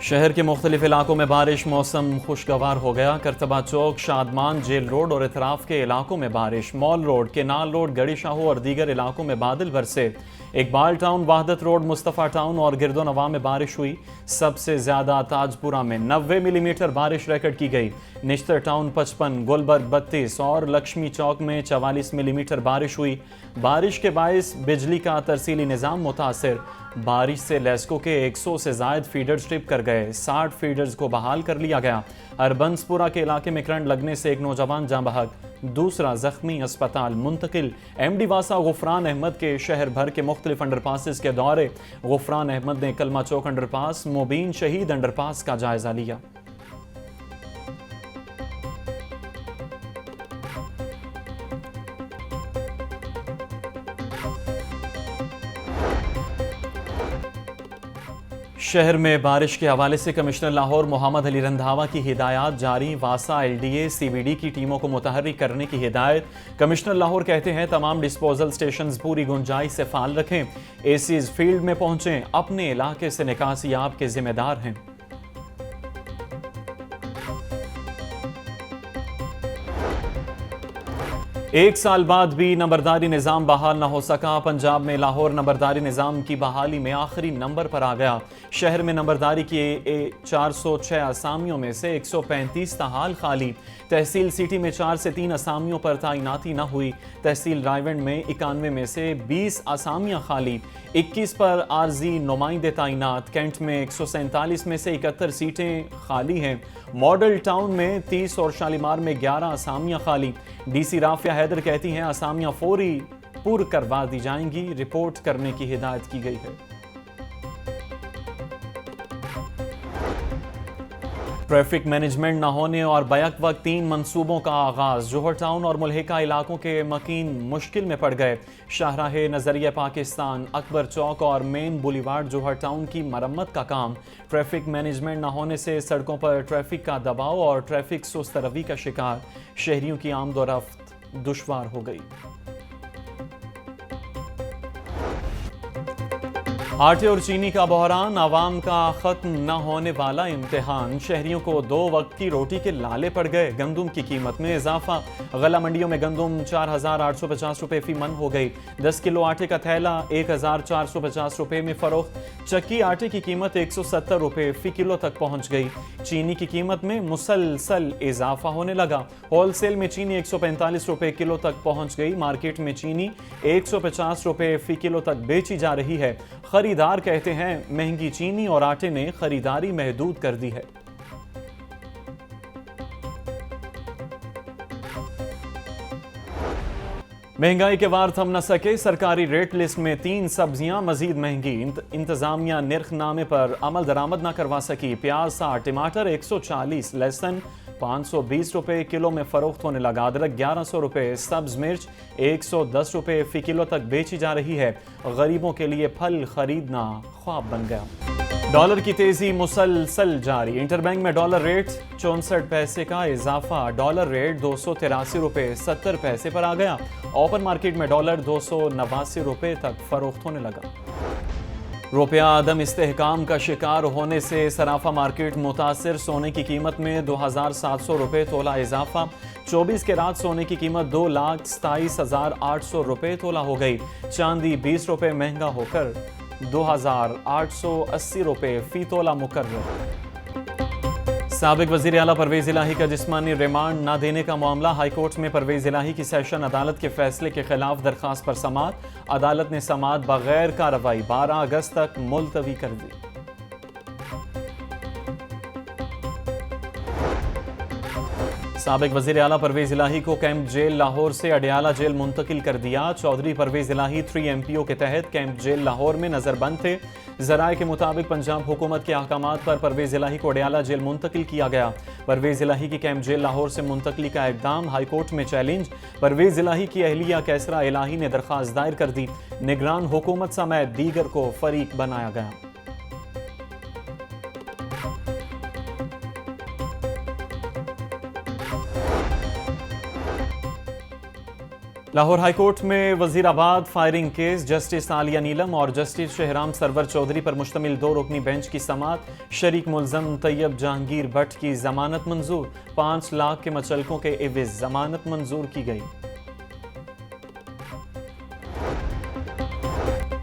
شہر کے مختلف علاقوں میں بارش، موسم خوشگوار ہو گیا۔ کرتبہ چوک، شادمان، جیل روڈ اور اطراف کے علاقوں میں بارش، مال روڈ، کینال روڈ، گڑی شاہو اور دیگر علاقوں میں بادل برسے۔ اقبال ٹاؤن، وحدت روڈ، مصطفیٰ ٹاؤن اور گرد و نواح میں بارش ہوئی۔ سب سے زیادہ تاج پورہ میں 90 ملی میٹر بارش ریکارڈ کی گئی۔ نشتر ٹاؤن 55، گلبرگ 32 اور لکشمی چوک میں 44 ملی میٹر بارش ہوئی۔ بارش کے باعث بجلی کا ترسیلی نظام متاثر۔ بارش سے لیسکو کے 100 سے زائد فیڈرز ٹرپ کر گئے۔ 60 فیڈرز کو بحال کر لیا گیا۔ اربنز پورہ کے علاقے میں کرنٹ لگنے سے ایک نوجوان جاں بحق، دوسرا زخمی، اسپتال منتقل۔ ایم ڈی واسا غفران احمد کے شہر بھر کے مختلف انڈر پاسز کے دورے۔ غفران احمد نے کلمہ چوک انڈر پاس، مبین شہید انڈر پاس کا جائزہ لیا۔ شہر میں بارش کے حوالے سے کمشنر لاہور محمد علی رندھاوا کی ہدایات جاری۔ واسا L D A C B D کی ٹیموں کو متحرک کرنے کی ہدایت۔ کمشنر لاہور کہتے ہیں تمام ڈسپوزل سٹیشنز پوری گنجائش سے فعال رکھیں۔ اے سیز فیلڈ میں پہنچیں، اپنے علاقے سے نکاسی آپ کے ذمہ دار ہیں۔ ایک سال بعد بھی نمبرداری نظام بحال نہ ہو سکا۔ پنجاب میں لاہور نمبرداری نظام کی بحالی میں آخری نمبر پر آ گیا۔ شہر میں نمبرداری کی 406 اسامیوں میں سے 135 تاحال خالی۔ تحصیل سٹی میں 4 سے 3 اسامیوں پر تعیناتی نہ ہوئی۔ تحصیل رائیونڈ میں 91 میں سے 20 اسامیاں خالی، 21 پر عارضی نمائندے تعینات۔ کینٹ میں 147 میں سے 71 سیٹیں خالی ہیں۔ ماڈل ٹاؤن میں 30 اور شالیمار میں 11 اسامیاں خالی۔ ڈی سی رافیہ حیدر کہتی ہیں اسامیاں فوری پر کروا دی جائیں گی، رپورٹ کرنے کی ہدایت کی گئی ہے۔ ٹریفک مینجمنٹ نہ ہونے اور بیک وقت 3 منصوبوں کا آغاز۔ جوہر ٹاؤن اور ملحقہ علاقوں کے مکین مشکل میں پڑ گئے۔ شاہراہ نظریہ پاکستان، اکبر چوک اور مین بولیوارڈ جوہر ٹاؤن کی مرمت کا کام۔ ٹریفک مینجمنٹ نہ ہونے سے سڑکوں پر ٹریفک کا دباؤ اور ٹریفک سست روی کا شکار، شہریوں کی آمد و رفت دشوار ہو گئی۔ آٹے اور چینی کا بحران، عوام کا ختم نہ ہونے والا امتحان۔ شہریوں کو 2 وقت کی روٹی کے لالے پڑ گئے۔ گندم کی قیمت میں اضافہ، غلہ منڈیوں میں گندم 4850 روپے فی من ہو گئی۔ 10 کلو آٹے کا تھیلا 1450 روپے میں فروخت۔ چکی آٹے کی قیمت 170 روپے فی کلو تک پہنچ گئی۔ چینی کی قیمت میں مسلسل اضافہ ہونے لگا۔ ہول سیل میں چینی 145 روپے کلو تک پہنچ گئی۔ مارکیٹ میں چینی 150 روپے فی کلو تک بیچی جا رہی ہے۔ خریدار کہتے ہیں مہنگی چینی اور آٹے نے خریداری محدود کر دی ہے۔ مہنگائی کے وار تھم نہ سکے، سرکاری ریٹ لسٹ میں 3 سبزیاں مزید مہنگی۔ انتظامیہ نرخ نامے پر عمل درآمد نہ کروا سکی۔ پیاز 60، ٹماٹر 140، لہسن 520 روپے کلو میں فروخت ہونے لگا۔ ادرک 1100 روپے، سبز مرچ 110 روپے فی کلو تک بیچی جا رہی ہے۔ غریبوں کے لیے پھل خریدنا خواب بن گیا۔ ڈالر کی تیزی مسلسل جاری۔ انٹر بینک میں ڈالر ریٹ 64 پیسے کا اضافہ، ڈالر ریٹ 283 روپے 70 پیسے پر آ گیا۔ اوپن مارکیٹ میں ڈالر 289 روپے تک فروخت ہونے لگا۔ روپیہ عدم استحکام کا شکار ہونے سے صرافہ مارکیٹ متاثر۔ سونے کی قیمت میں 2700 روپے تولہ اضافہ۔ 24 کیرات سونے کی قیمت 2,27,800 روپے تولہ ہو گئی۔ چاندی 20 روپے مہنگا ہو کر 2,880 روپے فی تولہ مقرر۔ سابق وزیر اعلیٰ پرویز الہی کا جسمانی ریمانڈ نہ دینے کا معاملہ، ہائی کورٹ میں پرویز الہی کی سیشن عدالت کے فیصلے کے خلاف درخواست پر سماعت۔ عدالت نے سماعت بغیر کارروائی 12 اگست تک ملتوی کر دی۔ سابق وزیر اعلیٰ پرویز الہی کو کیمپ جیل لاہور سے اڈیالہ جیل منتقل کر دیا۔ چودھری پرویز الہی 3 MPO کے تحت کیمپ جیل لاہور میں نظر بند تھے۔ ذرائع کے مطابق پنجاب حکومت کے احکامات پر پرویز الہی کو اڈیالہ جیل منتقل کیا گیا۔ پرویز الہی کی کیمپ جیل لاہور سے منتقلی کا اقدام ہائی کورٹ میں چیلنج۔ پرویز الہی کی اہلیہ کیسرا الہی نے درخواست دائر کر دی۔ نگران حکومت سمیت دیگر کو فریق بنایا گیا۔ لاہور ہائی کورٹ میں وزیر آباد فائرنگ کیس جسٹس عالیہ نیلم اور جسٹس شہرام سرور چودھری پر مشتمل 2 رکنی بینچ کی سماعت شریک ملزم طیب جہانگیر بٹ کی ضمانت منظور 5 لاکھ کے مچلکوں کے عوض ضمانت منظور کی گئی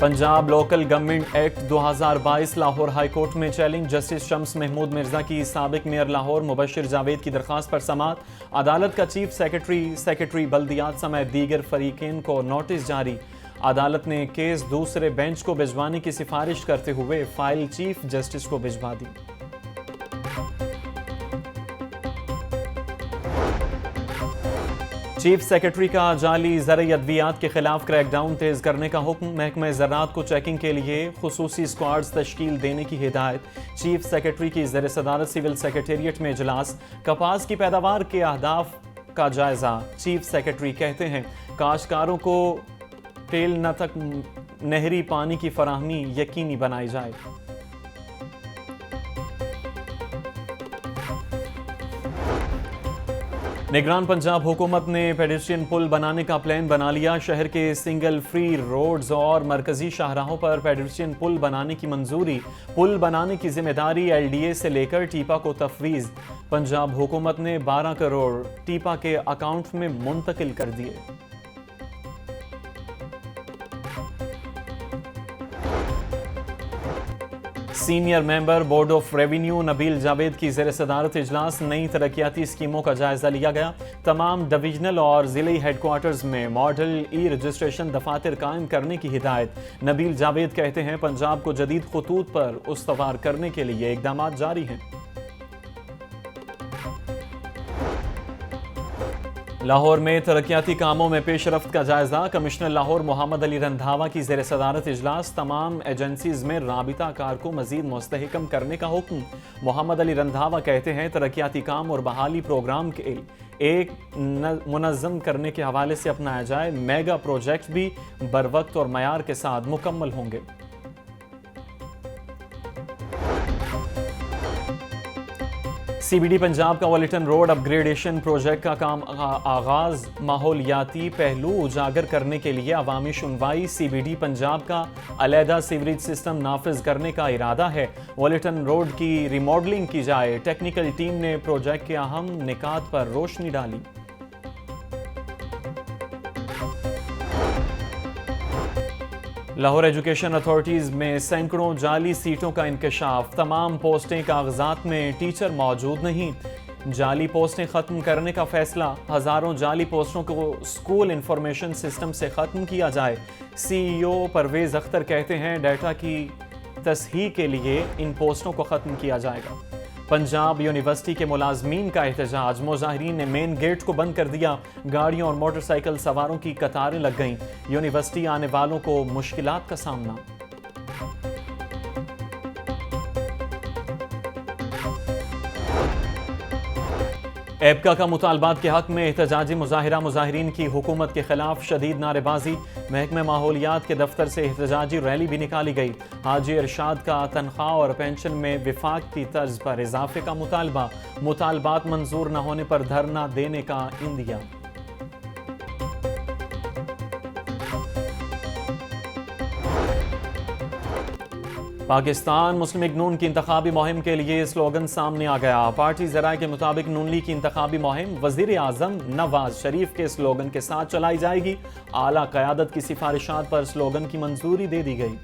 Punjab local government act 2022 Lahore high court میں چیلنج جسٹس شمس محمود مرزا کی سابق میئر لاہور مبشر جاوید کی درخواست پر سماعت عدالت کا چیف سیکرٹری بلدیات سمیت دیگر فریقین کو نوٹس جاری عدالت نے کیس دوسرے بینچ کو بھجوانے کی سفارش کرتے ہوئے فائل چیف جسٹس کو بھجوا دی چیف سیکرٹری کا جعلی زرعی ادویات کے خلاف کریک ڈاؤن تیز کرنے کا حکم محکمہ زراعت کو چیکنگ کے لیے خصوصی اسکواڈز تشکیل دینے کی ہدایت چیف سیکرٹری کی زیر صدارت سول سیکرٹریٹ میں اجلاس کپاس کی پیداوار کے اہداف کا جائزہ چیف سیکرٹری کہتے ہیں کاشتکاروں کو ٹیل نہ تک نہری پانی کی فراہمی یقینی بنائی جائے نگران پنجاب حکومت نے پیڈسٹرین پل بنانے کا پلان بنا لیا شہر کے سنگل فری روڈز اور مرکزی شاہراہوں پر پیڈسٹرین پل بنانے کی منظوری پل بنانے کی ذمہ داری ایل ڈی اے سے لے کر ٹیپا کو تفویض پنجاب حکومت نے 12 کروڑ ٹیپا کے اکاؤنٹ میں منتقل کر دیے senior member board of revenue Nabeel Javed کی زیر صدارت اجلاس نئی ترقیاتی اسکیموں کا جائزہ لیا گیا تمام ڈویژنل اور ضلعی ہیڈ کوارٹرز میں ماڈل ای رجسٹریشن دفاتر قائم کرنے کی ہدایت نبیل جاوید کہتے ہیں پنجاب کو جدید خطوط پر استوار کرنے کے لیے اقدامات جاری ہیں لاہور میں ترقیاتی کاموں میں پیش رفت کا جائزہ کمشنر لاہور محمد علی رندھاوا کی زیر صدارت اجلاس تمام ایجنسیز میں رابطہ کار کو مزید مستحکم کرنے کا حکم محمد علی رندھاوا کہتے ہیں ترقیاتی کام اور بحالی پروگرام کے ایک منظم کرنے کے حوالے سے اپنایا جائے میگا پروجیکٹ بھی بروقت اور معیار کے ساتھ مکمل ہوں گے سی بی ڈی پنجاب کا ولیٹن روڈ اپ گریڈیشن پروجیکٹ کا کام آغاز ماحولیاتی پہلو اجاگر کرنے کے لیے عوامی سنوائی سی بی ڈی پنجاب کا علیحدہ سیوریج سسٹم نافذ کرنے کا ارادہ ہے ولیٹن روڈ کی ریماڈلنگ کی جائے ٹیکنیکل ٹیم نے پروجیکٹ کے اہم نکات پر روشنی ڈالی لاہور ایجوکیشن اتھارٹیز میں سینکڑوں جعلی سیٹوں کا انکشاف تمام پوسٹیں کاغذات میں ٹیچر موجود نہیں جعلی پوسٹیں ختم کرنے کا فیصلہ ہزاروں جعلی پوسٹوں کو اسکول انفارمیشن سسٹم سے ختم کیا جائے سی ای او پرویز اختر کہتے ہیں ڈیٹا کی تصحیح کے لیے ان پوسٹوں کو ختم کیا جائے گا پنجاب یونیورسٹی کے ملازمین کا احتجاج مظاہرین نے مین گیٹ کو بند کر دیا گاڑیوں اور موٹر سائیکل سواروں کی قطاریں لگ گئیں یونیورسٹی آنے والوں کو مشکلات کا سامنا ایپکا کا مطالبات کے حق میں احتجاجی مظاہرہ مظاہرین کی حکومت کے خلاف شدید نعرے بازی محکمہ ماحولیات کے دفتر سے احتجاجی ریلی بھی نکالی گئی حاجی ارشاد کا تنخواہ اور پینشن میں وفاق کی طرز پر اضافے کا مطالبات منظور نہ ہونے پر دھرنا دینے کا عندیہ پاکستان مسلم لیگ نون کی انتخابی مہم کے لیے سلوگن سامنے آ گیا پارٹی ذرائع کے مطابق نون لیگ کی انتخابی مہم وزیر اعظم نواز شریف کے سلوگن کے ساتھ چلائی جائے گی اعلیٰ قیادت کی سفارشات پر سلوگن کی منظوری دے دی گئی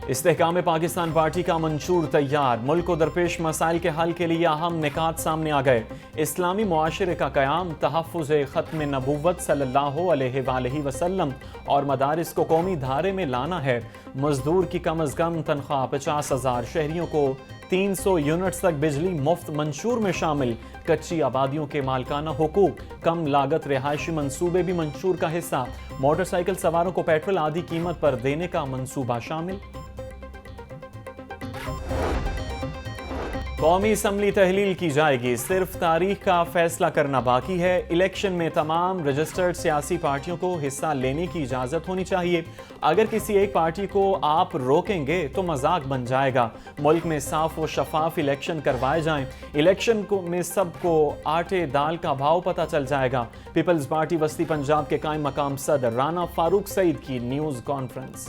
استحکام پاکستان پارٹی کا منشور تیار ملک کو درپیش مسائل کے حل کے لیے اہم نکات سامنے آ گئے اسلامی معاشرے کا قیام تحفظ ختم نبوت صلی اللہ علیہ وآلہ وسلم اور مدارس کو قومی دھارے میں لانا ہے مزدور کی کم از کم تنخواہ 50,000 شہریوں کو 300 یونٹس تک بجلی مفت منشور میں شامل کچی آبادیوں کے مالکانہ حقوق کم لاگت رہائشی منصوبے بھی منشور کا حصہ موٹر سائیکل سواروں کو پیٹرول آدھی قیمت پر دینے کا منصوبہ شامل قومی اسمبلی تحلیل کی جائے گی، صرف تاریخ کا فیصلہ کرنا باقی ہے۔ الیکشن میں تمام رجسٹرڈ سیاسی پارٹیوں کو حصہ لینے کی اجازت ہونی چاہیے۔ اگر کسی ایک پارٹی کو آپ روکیں گے تو مذاق بن جائے گا۔ ملک میں صاف و شفاف الیکشن کروائے جائیں۔ الیکشن میں سب کو آٹے دال کا بھاؤ پتہ چل جائے گا۔ پیپلز پارٹی وسطی پنجاب کے قائم مقام صدر رانا فاروق سعید کی news conference.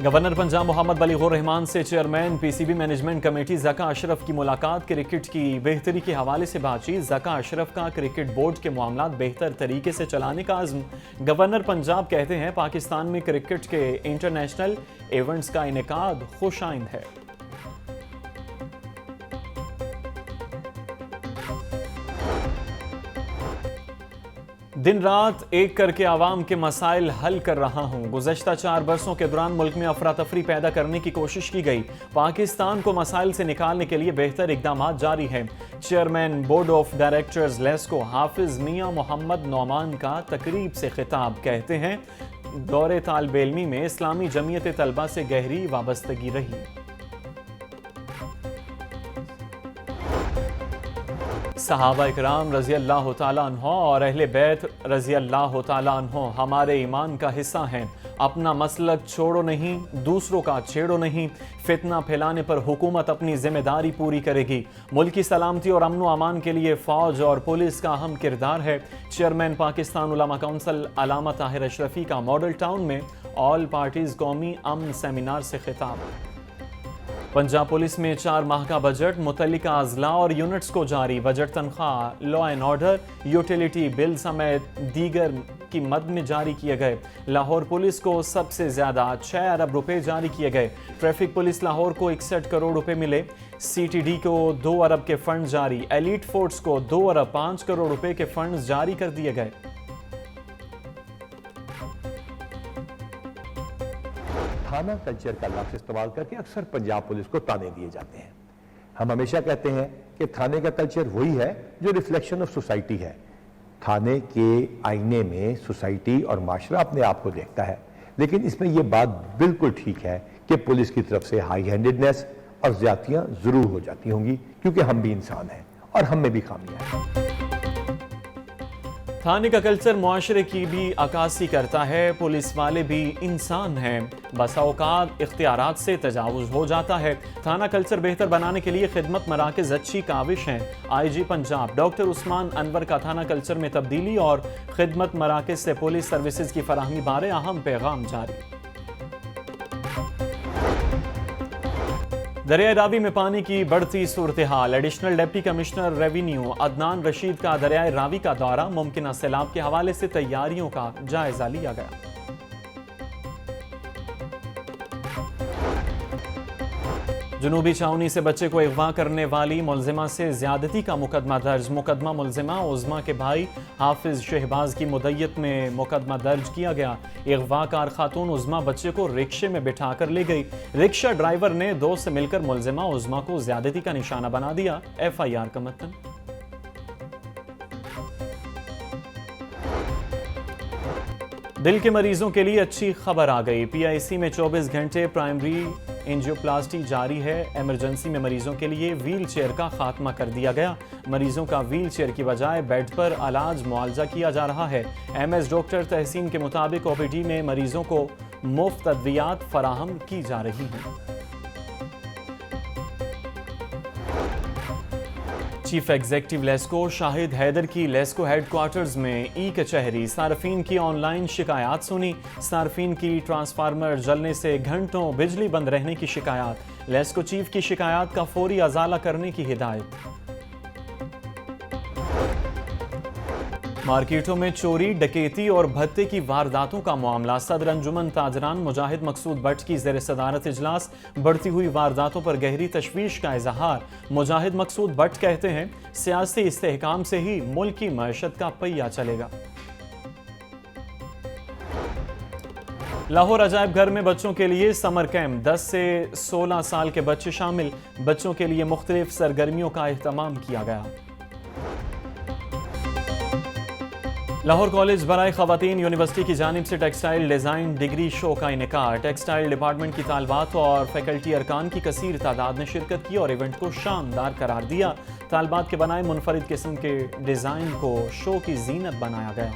Governor Punjab Muhammad Baligh ur-Rehman سے chairman P C B management committee Zaka Ashraf کی ملاقات۔ کرکٹ کی بہتری کے حوالے سے بات چیت۔ ذکا اشرف کا کرکٹ بورڈ کے معاملات بہتر طریقے سے چلانے کا عزم۔ گورنر پنجاب کہتے ہیں پاکستان میں کرکٹ کے انٹرنیشنل ایونٹس کا انعقاد خوش آئند ہے۔ دن رات ایک کر کے عوام کے مسائل حل کر رہا ہوں۔ گزشتہ 4 برسوں کے دوران ملک میں افراتفری پیدا کرنے کی کوشش کی گئی۔ پاکستان کو مسائل سے نکالنے کے لیے بہتر اقدامات جاری ہیں۔ Chairman board of directors LESCO حافظ میاں محمد نعمان کا تقریب سے خطاب، کہتے ہیں دور طالب علمی میں اسلامی جمعیت طلبہ سے گہری وابستگی رہی۔ صحابہ اکرام رضی اللہ تعالیٰ عنہ اور اہل بیت رضی اللہ تعالیٰ عنہ ہمارے ایمان کا حصہ ہیں۔ اپنا مسلک چھوڑو نہیں، دوسروں کا چھیڑو نہیں۔ فتنہ پھیلانے پر حکومت اپنی ذمہ داری پوری کرے گی۔ ملک کی سلامتی اور امن و امان کے لیے فوج اور پولیس کا اہم کردار ہے۔ چیئرمین پاکستان علماء کونسل علامہ طاہر اشرفی کا ماڈل ٹاؤن میں آل پارٹیز قومی امن سیمینار سے خطاب۔ پنجاب پولیس میں 4 ماہ کا بجٹ، متعلقہ اضلاع اور یونٹس کو جاری۔ بجٹ تنخواہ، law and order, utility bill سمیت دیگر کی مد میں جاری کیے گئے۔ لاہور پولیس کو سب سے زیادہ 6 ارب روپے جاری کیے گئے۔ ٹریفک پولیس لاہور کو 61 کروڑ روپے ملے۔ سی ٹی ڈی کو 2 ارب کے فنڈ جاری۔ ایلیٹ فورس کو 2 ارب 5 کروڑ روپے کے فنڈز جاری کر دیے گئے۔ تھانہ کلچر کا لفظ استعمال کر کے اکثر پنجاب پولیس کو تانے دیے جاتے ہیں۔ ہم ہمیشہ کہتے ہیں کہ تھانے کا کلچر وہی ہے جو ریفلیکشن آف سوسائٹی ہے۔ تھانے کے آئینے میں سوسائٹی اور معاشرہ اپنے آپ کو دیکھتا ہے، لیکن اس میں یہ بات بالکل ٹھیک ہے کہ پولیس کی طرف سے ہائی ہینڈڈنیس اور زیادتیاں ضرور ہو جاتی ہوں گی، کیونکہ ہم بھی انسان ہیں اور ہم میں بھی خامیاں ہیں۔ تھانے کا کلچر معاشرے کی بھی عکاسی کرتا ہے۔ پولیس والے بھی انسان ہیں، بسا اوقات اختیارات سے تجاوز ہو جاتا ہے۔ تھانہ کلچر بہتر بنانے کے لیے خدمت مراکز اچھی کاوش ہیں۔ آئی جی پنجاب ڈاکٹر عثمان انور کا تھانہ کلچر میں تبدیلی اور خدمت مراکز سے پولیس سروسز کی فراہمی بارے اہم پیغام جاری۔ دریائے راوی میں پانی کی بڑھتی صورتحال۔ Additional deputy commissioner revenue Adnan Rashid کا دریائے راوی کا دورہ، ممکنہ سیلاب کے حوالے سے تیاریوں کا جائزہ لیا گیا۔ جنوبی چھاؤنی سے بچے کو اغوا کرنے والی ملزمہ سے زیادتی کا مقدمہ درج۔ مقدمہ ملزمہ عظمیٰ کے بھائی حافظ شہباز کی مدعیت میں مقدمہ درج کیا گیا۔ اغوا کار خاتون عظمیٰ بچے کو رکشے میں بٹھا کر لے گئی۔ رکشہ ڈرائیور نے دوست سے مل کر ملزمہ عظمیٰ کو زیادتی کا نشانہ بنا دیا۔ ایف آئی آر کا متن۔ دل کے مریضوں کے لیے اچھی خبر آ گئی۔ پی آئی سی میں 24 گھنٹے پرائمری انجیوپلاسٹی جاری ہے۔ ایمرجنسی میں مریضوں کے لیے ویل چیئر کا خاتمہ کر دیا گیا۔ مریضوں کا ویل چیئر کی بجائے بیڈ پر علاج معالجہ کیا جا رہا ہے۔ ایم ایس ڈاکٹر تحسین کے مطابق او پی ڈی میں مریضوں کو مفت ادویات فراہم کی جا رہی ہیں۔ چیف ایگزیکٹو لیسکو شاہد حیدر کی لیسکو ہیڈ کوارٹرز میں ای کچہری۔ صارفین کی آن لائن شکایات سنی۔ صارفین کی ٹرانسفارمر جلنے سے گھنٹوں بجلی بند رہنے کی شکایات۔ لیسکو چیف کی شکایات کا فوری ازالہ کرنے کی ہدایت۔ مارکیٹوں میں چوری، ڈکیتی اور بھتے کی وارداتوں کا معاملہ۔ صدر انجمن تاجران مجاہد مقصود بٹ کی زیر صدارت اجلاس۔ بڑھتی ہوئی وارداتوں پر گہری تشویش کا اظہار۔ مجاہد مقصود بٹ کہتے ہیں سیاسی استحکام سے ہی ملک کی معیشت کا پہیہ چلے گا۔ لاہور عجائب گھر میں بچوں کے لیے سمر کیمپ، 10 سے 16 سال کے بچے شامل۔ بچوں کے لیے مختلف سرگرمیوں کا اہتمام کیا گیا۔ لاہور کالج برائے خواتین یونیورسٹی کی جانب سے ٹیکسٹائل ڈیزائن ڈگری شو کا انعقاد۔ ٹیکسٹائل ڈپارٹمنٹ کی طالبات اور فیکلٹی ارکان کی کثیر تعداد نے شرکت کی اور ایونٹ کو شاندار قرار دیا۔ طالبات کے بنائے منفرد قسم کے ڈیزائن کو شو کی زینت بنایا گیا۔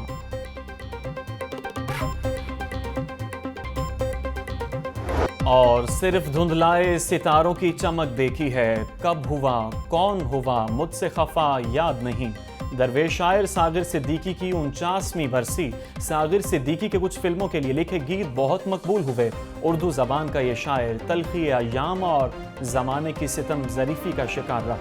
اور صرف دھندلائے ستاروں کی چمک دیکھی ہے، کب ہوا کون ہوا مجھ سے خفا یاد نہیں۔ درویش شاعر ساغر صدیقی کی 49ویں برسی۔ ساغر صدیقی کے کچھ فلموں کے لیے لکھے گیت بہت مقبول ہوئے۔ اردو زبان کا یہ شاعر تلخی ایام اور زمانے کی ستم ظریفی کا شکار رہا۔